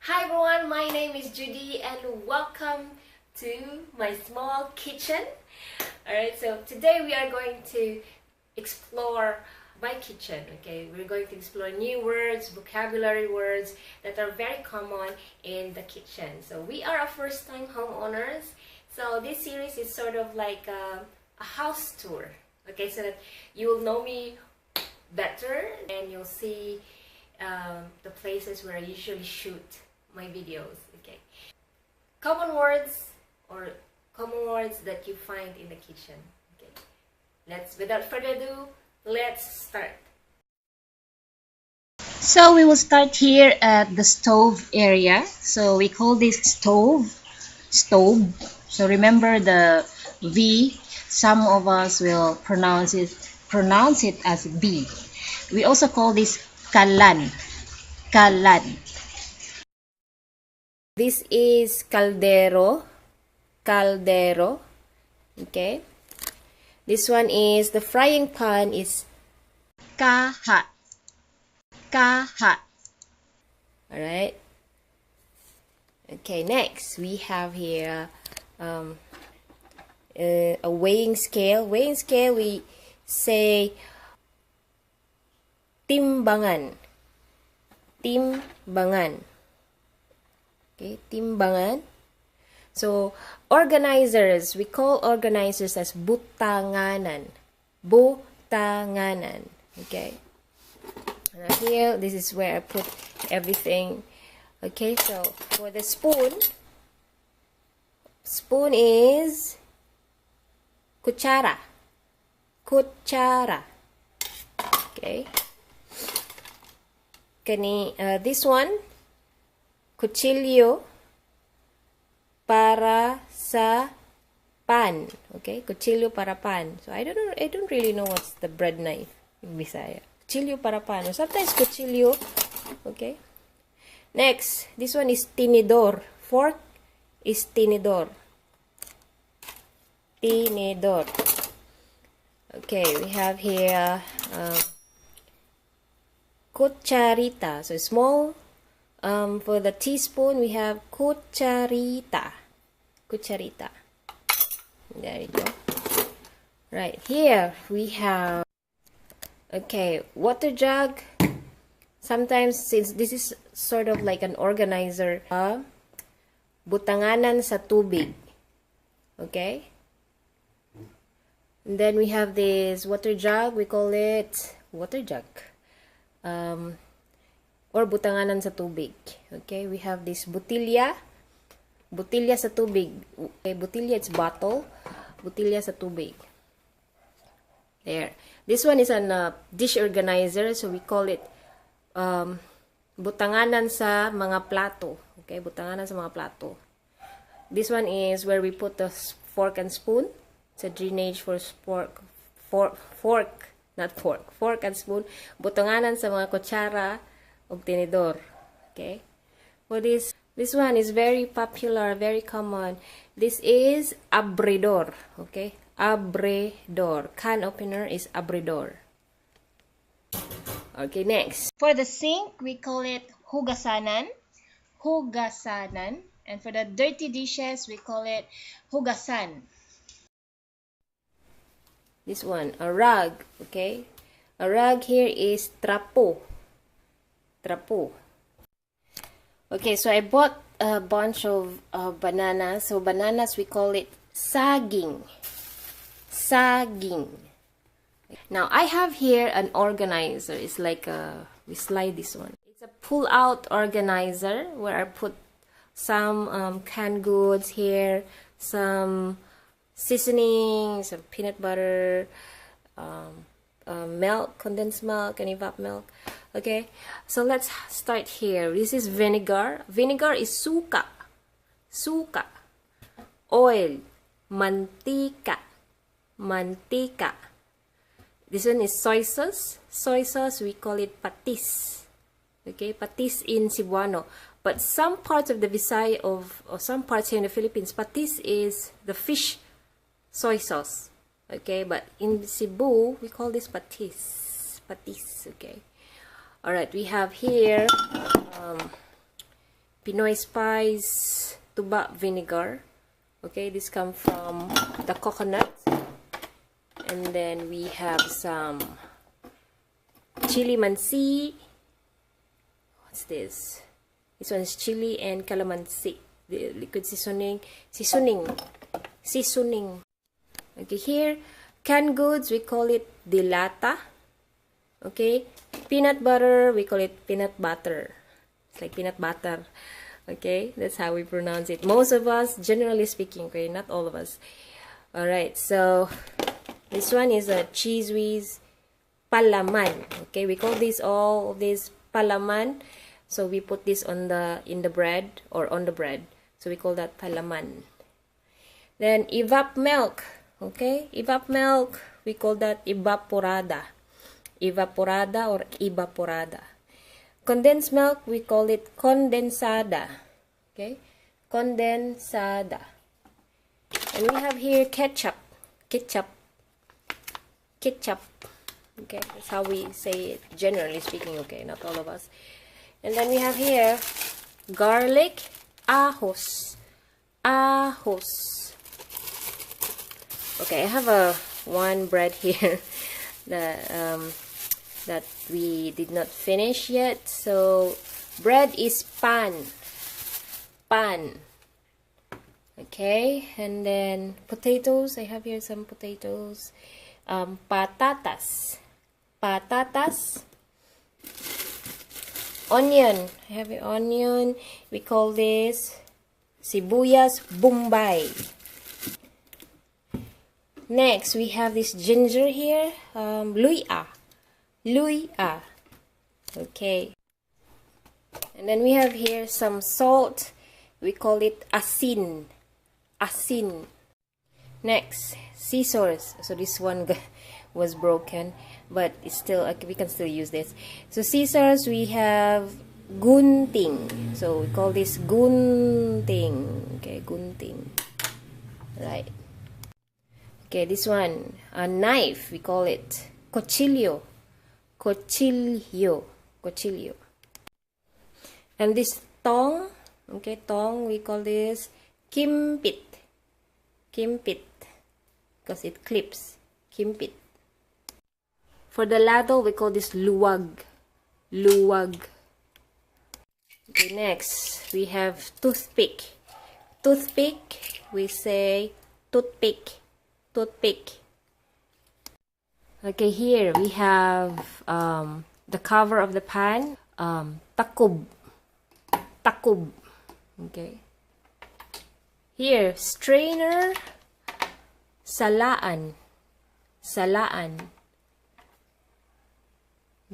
Hi everyone, my name is Judy and welcome to my small kitchen. Alright, so today we are going to explore my kitchen. Okay, we're going to explore new words, vocabulary words that are very common in the kitchen. So we are a first-time homeowners. So this series is sort of like a house tour. Okay, so that you will know me better and you'll see the places where I usually shoot my videos. Okay, common words that you find in the kitchen. Okay, without further ado, let's start. So we will start here at the stove area. So we call this stove. So remember the V. Some of us will pronounce it as B. We also call this kalan. This is kaldero. Okay. This one is the frying pan is kaha. Alright. Okay, next we have here a weighing scale. Weighing scale, we say timbangan. Okay, timbangan. So organizers, we call organizers as butanganan. Okay. Now here, this is where I put everything. Okay, so for the spoon is kutsara. Okay. This one, kutsilyo para sa pan. Okay, kutsilyo para pan. So I don't really know what's the bread knife in Bisaya. Kutsilyo para pan. Or sometimes kutsilyo. Okay. Next, this one is tinidor. Fork is tinidor. Okay, we have here Kutsarita. So small. For the teaspoon, we have Kutsarita. There you go. Right here we have water jug. Sometimes, since this is sort of like an organizer, Butanganan sa tubig. Okay. And then we have this water jug. We call it water jug. Or butanganan sa tubig. Okay, we have this butilya sa tubig. Okay, butilya, it's bottle. Butilya sa tubig. There. This one is a dish organizer, so we call it butanganan sa mga plato. Okay, butanganan sa mga plato. This one is where we put the fork and spoon. It's a drainage for fork and spoon. Butanganan sa mga kutsara of Tinidor. Okay. Well, this one is very popular, very common. This is Abredor. Okay. Abredor. Can opener is Abredor. Okay, next. For the sink, we call it hugasanan. And for the dirty dishes, we call it hugasan. This one, a rug. Okay. A rug here is trapo. Okay, so I bought a bunch of bananas. So bananas, we call it saging. Now I have here an organizer. It's like we slide this one. It's a pull-out organizer where I put some canned goods here, some seasoning, some peanut butter, milk, condensed milk, and evap milk. Okay, so let's start here. This is vinegar. Vinegar is suka. Oil, mantika. This one is soy sauce. Soy sauce, we call it patis. Okay, patis in Cebuano. But some parts of the Visaya or some parts here in the Philippines, patis is the fish soy sauce. Okay, but in Cebu, we call this patis. Okay. Alright, we have here Pinoy spice tuba vinegar. Okay, this comes from the coconut. And then we have some chili mansi. What's this? This one is chili and calamansi. The liquid seasoning. Okay, here, canned goods, we call it delata. Okay, peanut butter, we call it peanut butter. It's like peanut butter. Okay, that's how we pronounce it. Most of us, generally speaking, okay, not all of us. Alright, so this one is a cheese whiz palaman. Okay, we call this all this palaman. So we put this on in the bread or on the bread. So we call that palaman. Then evap milk. Okay, evap milk, we call that evaporada. Evaporada or evaporada. Condensed milk, we call it condensada. Okay, condensada. And we have here ketchup. Okay, that's how we say it, generally speaking, okay, not all of us. And then we have here garlic, ahos. Okay, I have one bread here that we did not finish yet. So bread is pan. Okay, and then potatoes. I have here some potatoes. Patatas. Onion. I have an onion. We call this Sibuyas Bombay. Next, we have this ginger here, Luy-a. Okay. And then we have here some salt. We call it Asin. Next, scissors. So this one was broken, but it's still, we can still use this. So scissors, we have Gunting. So we call this Gunting. Okay, Gunting. Right. Okay, this one, a knife, we call it cuchillo. And this tong, okay, tong, we call this Kimpit, because it clips, Kimpit. For the ladle, we call this luwag. Okay, next, we have toothpick. Toothpick, we say toothpick. Okay, here we have the cover of the pan, takub. Okay. Here, strainer, salaan.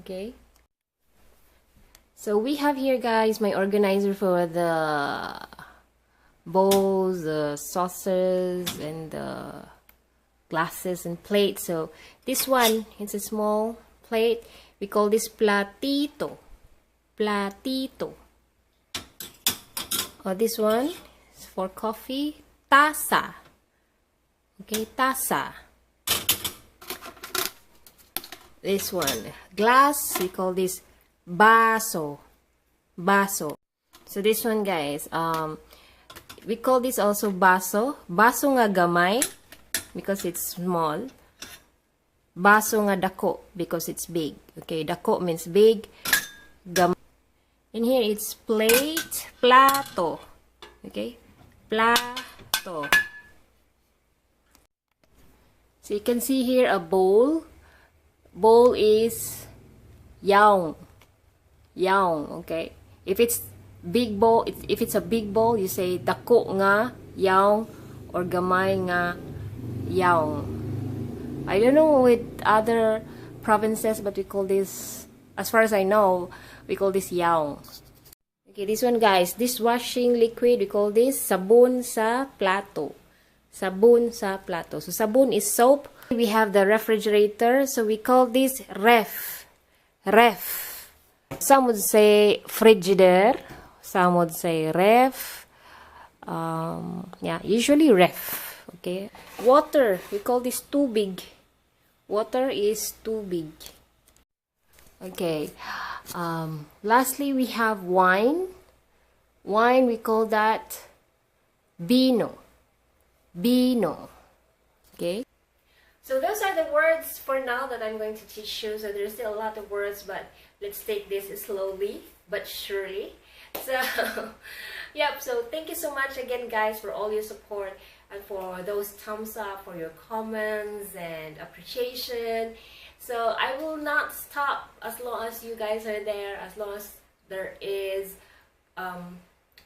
Okay. So we have here, guys, my organizer for the bowls, the saucers, and the glasses and plates. So this one, it's a small plate. We call this platito. Or this one is for coffee, taza. Okay, taza. This one, glass, we call this baso. So this one, guys, we call this also baso. Baso nga gamay, because it's small. Baso nga dako, because it's big. Okay, dako means big. In here it's plate, plato. Okay, plato. So you can see here a bowl. Bowl is yaong. Okay, if it's big bowl, if it's a big bowl, you say dako nga yaong or gamay nga yaong. I don't know with other provinces, but we call this, as far as I know, we call this yaong. Okay, this one, guys, dishwashing liquid, we call this sabon sa plato. So sabon is soap. We have the refrigerator, so we call this ref. Some would say frigidaire, some would say ref. Yeah, usually ref. Okay. Water, we call this tubig. Water is tubig. Okay. Lastly, we have wine. Wine, we call that Vino. Vino. Okay? So those are the words for now that I'm going to teach you. So there's still a lot of words, but let's take this slowly but surely. So, yep, so thank you so much again, guys, for all your support and for those thumbs up, for your comments and appreciation. So I will not stop as long as you guys are there, as long as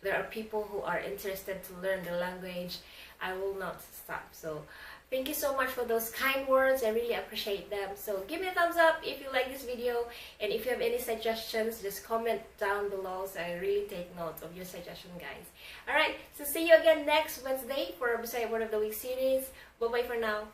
there are people who are interested to learn the language. I will not stop. So thank you so much for those kind words. I really appreciate them. So give me a thumbs up if you like this video, and if you have any suggestions, just comment down below. So I really take note of your suggestion, guys. Alright, so see you again next Wednesday for our Bisaya Word of the Week series. Bye bye for now.